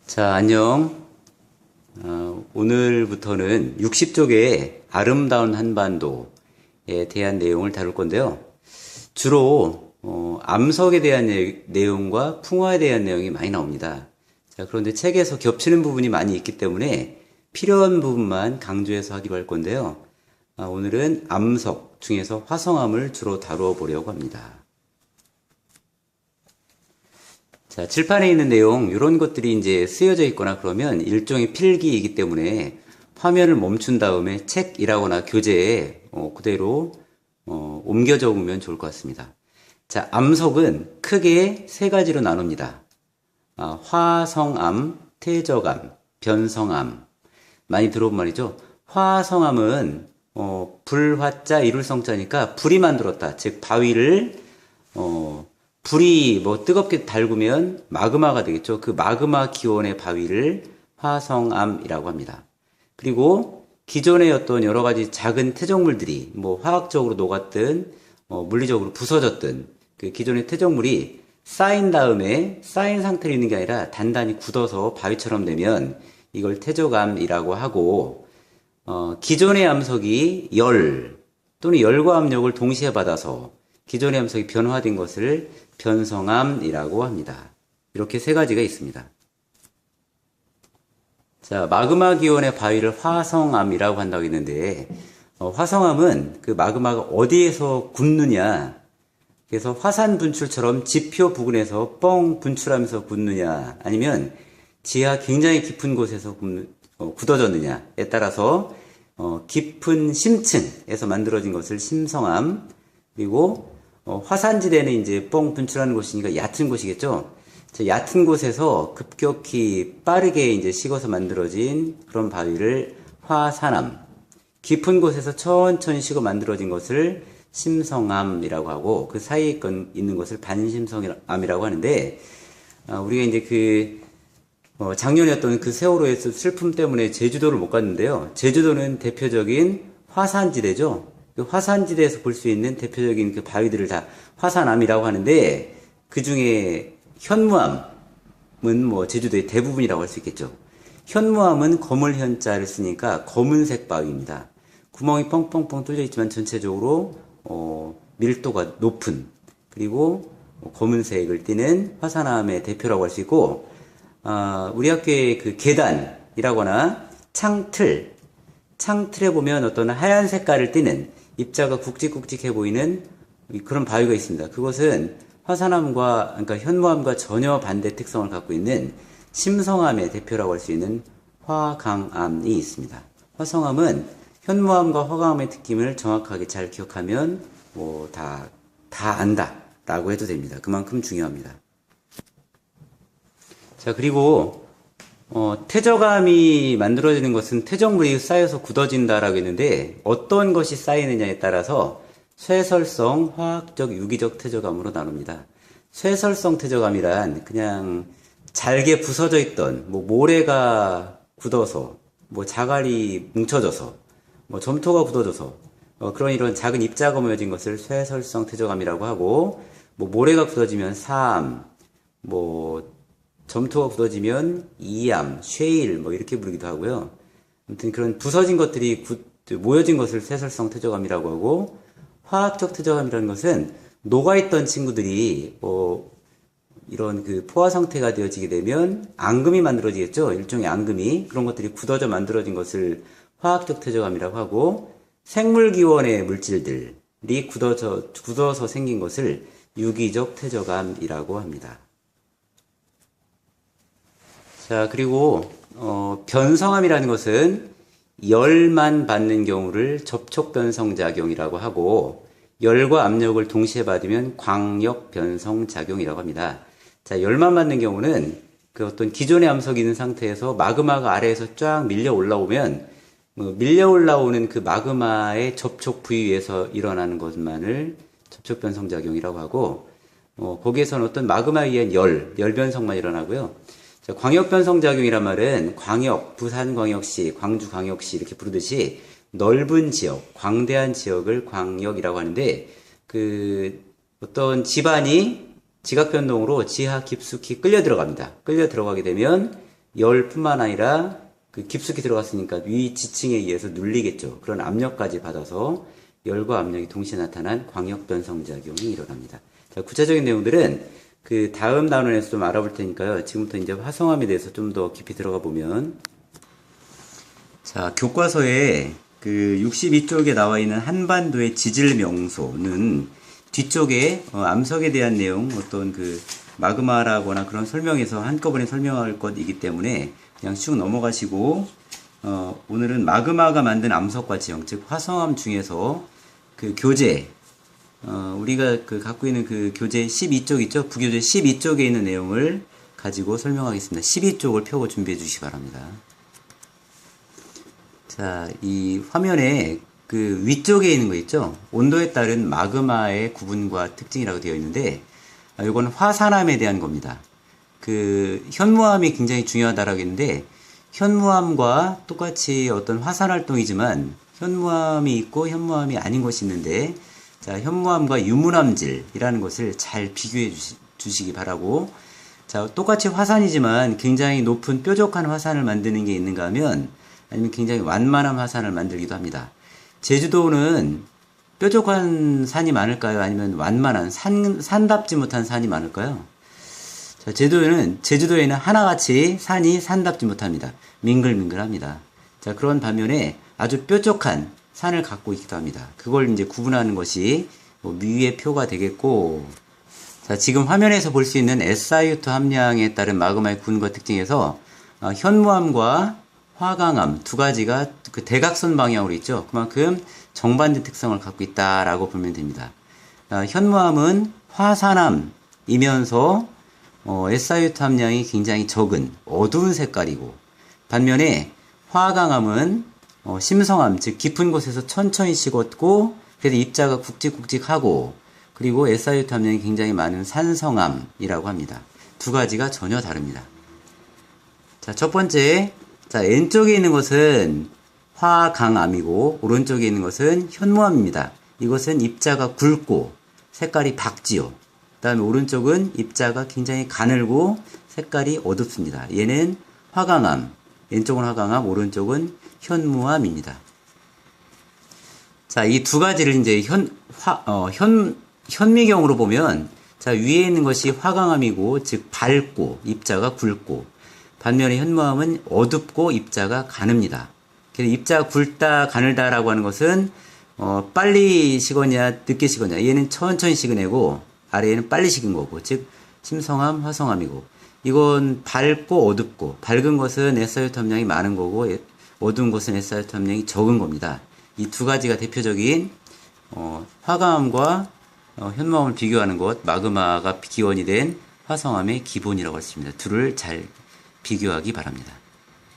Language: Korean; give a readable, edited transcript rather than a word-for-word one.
자, 안녕. 오늘부터는 60쪽의 아름다운 한반도에 대한 내용을 다룰 건데요. 주로 암석에 대한 내용과 풍화에 대한 내용이 많이 나옵니다. 자, 그런데 책에서 겹치는 부분이 많이 있기 때문에 필요한 부분만 강조해서 하기로 할 건데요. 오늘은 암석 중에서 화성암을 주로 다루어 보려고 합니다. 자, 칠판에 있는 내용, 이런 것들이 이제 쓰여져 있거나 그러면 일종의 필기이기 때문에 화면을 멈춘 다음에 책이라거나 교재에 그대로 옮겨 적으면 좋을 것 같습니다. 자, 암석은 크게 세 가지로 나눕니다. 화성암, 퇴적암, 변성암. 많이 들어본 말이죠. 화성암은 불화자 이룰성자니까 불이 만들었다. 즉 바위를 불이 뜨겁게 달구면 마그마가 되겠죠. 그 마그마 기원의 바위를 화성암이라고 합니다. 그리고 기존의 어떤 여러 가지 작은 퇴적물들이 화학적으로 녹았든 물리적으로 부서졌든 그 기존의 퇴적물이 쌓인 다음에 쌓인 상태로 있는 게 아니라 단단히 굳어서 바위처럼 되면 이걸 퇴적암이라고 하고, 기존의 암석이 열 또는 열과 압력을 동시에 받아서 기존의 암석이 변화된 것을 변성암이라고 합니다. 이렇게 세 가지가 있습니다. 자, 마그마 기원의 바위를 화성암이라고 한다고 했는데, 화성암은 그 마그마가 어디에서 굳느냐, 그래서 화산 분출처럼 지표 부근에서 뻥 분출하면서 굳느냐, 아니면 지하 굉장히 깊은 곳에서 굳어졌느냐에 따라서 깊은 심층에서 만들어진 것을 심성암, 그리고 화산지대는 이제 뻥 분출하는 곳이니까 얕은 곳이겠죠. 얕은 곳에서 급격히 빠르게 이제 식어서 만들어진 그런 바위를 화산암, 깊은 곳에서 천천히 식어 만들어진 것을 심성암이라고 하고, 그 사이에 있는 것을 반심성암이라고 하는데, 우리가 이제 작년이었던 그 세월호의 슬픔 때문에 제주도를 못 갔는데요. 제주도는 대표적인 화산지대죠. 그 화산지대에서 볼 수 있는 대표적인 그 바위들을 다 화산암이라고 하는데, 그 중에 현무암은 제주도의 대부분이라고 할 수 있겠죠. 현무암은 검을 현자를 쓰니까 검은색 바위입니다. 구멍이 뻥뻥뻥 뚫려 있지만 전체적으로 밀도가 높은, 그리고 검은색을 띠는 화산암의 대표라고 할 수 있고, 우리 학교의 그 계단이라거나 창틀에 보면 어떤 하얀 색깔을 띠는 입자가 굵직굵직해 보이는 그런 바위가 있습니다. 그것은 화산암과, 그러니까 현무암과 전혀 반대 특성을 갖고 있는 심성암의 대표라고 할 수 있는 화강암이 있습니다. 화성암은 현무암과 화강암의 특징을 정확하게 잘 기억하면 다 안다라고 해도 됩니다. 그만큼 중요합니다. 자, 그리고 퇴적암이 만들어지는 것은 퇴적물이 쌓여서 굳어진다라고 했는데, 어떤 것이 쌓이느냐에 따라서 쇠설성, 화학적, 유기적 퇴적암으로 나눕니다. 쇠설성 퇴적암이란 그냥 잘게 부서져 있던 모래가 굳어서, 자갈이 뭉쳐져서, 점토가 굳어져서 그런 이런 작은 입자가 모여진 것을 쇠설성 퇴적암이라고 하고, 모래가 굳어지면 사암, 점토가 굳어지면 이암, 쉐일 이렇게 부르기도 하고요. 아무튼 그런 부서진 것들이 모여진 것을 쇠설성 퇴적암이라고 하고, 화학적 퇴적암이라는 것은 녹아있던 친구들이 이런 그 포화 상태가 되어지게 되면 앙금이 만들어지겠죠. 일종의 앙금이, 그런 것들이 굳어져 만들어진 것을 화학적 퇴적암이라고 하고, 생물기원의 물질들이 굳어서 생긴 것을 유기적 퇴적암이라고 합니다. 자, 그리고 변성암이라는 것은 열만 받는 경우를 접촉변성작용이라고 하고, 열과 압력을 동시에 받으면 광역변성작용이라고 합니다. 자, 열만 받는 경우는 그 어떤 기존의 암석이 있는 상태에서 마그마가 아래에서 쫙 밀려 올라오면 밀려 올라오는 그 마그마의 접촉 부위에서 일어나는 것만을 접촉변성작용이라고 하고, 거기에서는 어떤 마그마에 의한 열변성만 일어나고요. 자, 광역변성작용이란 말은 광역, 부산광역시, 광주광역시 이렇게 부르듯이 넓은 지역, 광대한 지역을 광역이라고 하는데, 어떤 집안이 지각변동으로 지하 깊숙이 끌려 들어갑니다. 끌려 들어가게 되면 열뿐만 아니라 그 깊숙이 들어갔으니까 위 지층에 의해서 눌리겠죠. 그런 압력까지 받아서 열과 압력이 동시에 나타난 광역 변성작용이 일어납니다. 자, 구체적인 내용들은 그 다음 단원에서 좀 알아볼 테니까요. 지금부터 이제 화성암에 대해서 좀 더 깊이 들어가 보면, 자, 교과서에 그 62쪽에 나와 있는 한반도의 지질 명소는 뒤쪽에 암석에 대한 내용, 어떤 그 마그마라거나 그런 설명에서 한꺼번에 설명할 것이기 때문에 그냥 쭉 넘어가시고, 오늘은 마그마가 만든 암석과 지형, 즉 화성암 중에서 그 교재, 우리가 그 갖고 있는 그 교재 12쪽 있죠? 부교재 12쪽에 있는 내용을 가지고 설명하겠습니다. 12쪽을 펴고 준비해 주시기 바랍니다. 자, 이 화면에 그 위쪽에 있는 거 있죠? 온도에 따른 마그마의 구분과 특징이라고 되어 있는데, 이건 화산암에 대한 겁니다. 그 현무암이 굉장히 중요하다라고 했는데, 현무암과 똑같이 어떤 화산 활동이지만 현무암이 있고 현무암이 아닌 것이 있는데, 자, 현무암과 유문암질이라는 것을 잘 비교해 주시기 바라고, 자, 똑같이 화산이지만 굉장히 높은 뾰족한 화산을 만드는 게 있는가 하면, 아니면 굉장히 완만한 화산을 만들기도 합니다. 제주도는 뾰족한 산이 많을까요? 아니면 완만한 산답지 못한 산이 많을까요? 자, 제주도에는 하나같이 산이 산답지 못합니다. 밍글밍글합니다. 자, 그런 반면에 아주 뾰족한 산을 갖고 있기도 합니다. 그걸 이제 구분하는 것이 위의 표가 되겠고, 자, 지금 화면에서 볼 수 있는 SiO2 함량에 따른 마그마의 구분과 특징에서 현무암과 화강암 두 가지가 그 대각선 방향으로 있죠. 그만큼 정반대 특성을 갖고 있다라고 보면 됩니다. 현무암은 화산암이면서 SiO2 함량이 굉장히 적은 어두운 색깔이고, 반면에 화강암은 심성암, 즉 깊은 곳에서 천천히 식었고 그래서 입자가 굵직굵직하고, 그리고 SiO2 함량이 굉장히 많은 산성암이라고 합니다. 두 가지가 전혀 다릅니다. 자, 첫 번째, 자, 왼쪽에 있는 것은 화강암이고 오른쪽에 있는 것은 현무암입니다. 이것은 입자가 굵고 색깔이 밝지요. 그 다음에 오른쪽은 입자가 굉장히 가늘고 색깔이 어둡습니다. 얘는 화강암, 왼쪽은 화강암, 오른쪽은 현무암입니다. 자, 이 두 가지를 이제 현미경으로 보면, 자, 위에 있는 것이 화강암이고, 즉 밝고 입자가 굵고, 반면에 현무암은 어둡고 입자가 가늡니다. 그래서 입자가 굵다, 가늘다라고 하는 것은 빨리 식었냐, 늦게 식었냐. 얘는 천천히 식어내고 아래에는 빨리 식은 거고, 즉 심성암, 화성암이고, 이건 밝고 어둡고, 밝은 것은 SiO2 함량이 많은 거고 어두운 것은 SiO2 함량이 적은 겁니다. 이 두 가지가 대표적인 화강암과 현무암을 비교하는 것, 마그마가 기원이 된 화성암의 기본이라고 할 수 있습니다. 둘을 잘 비교하기 바랍니다.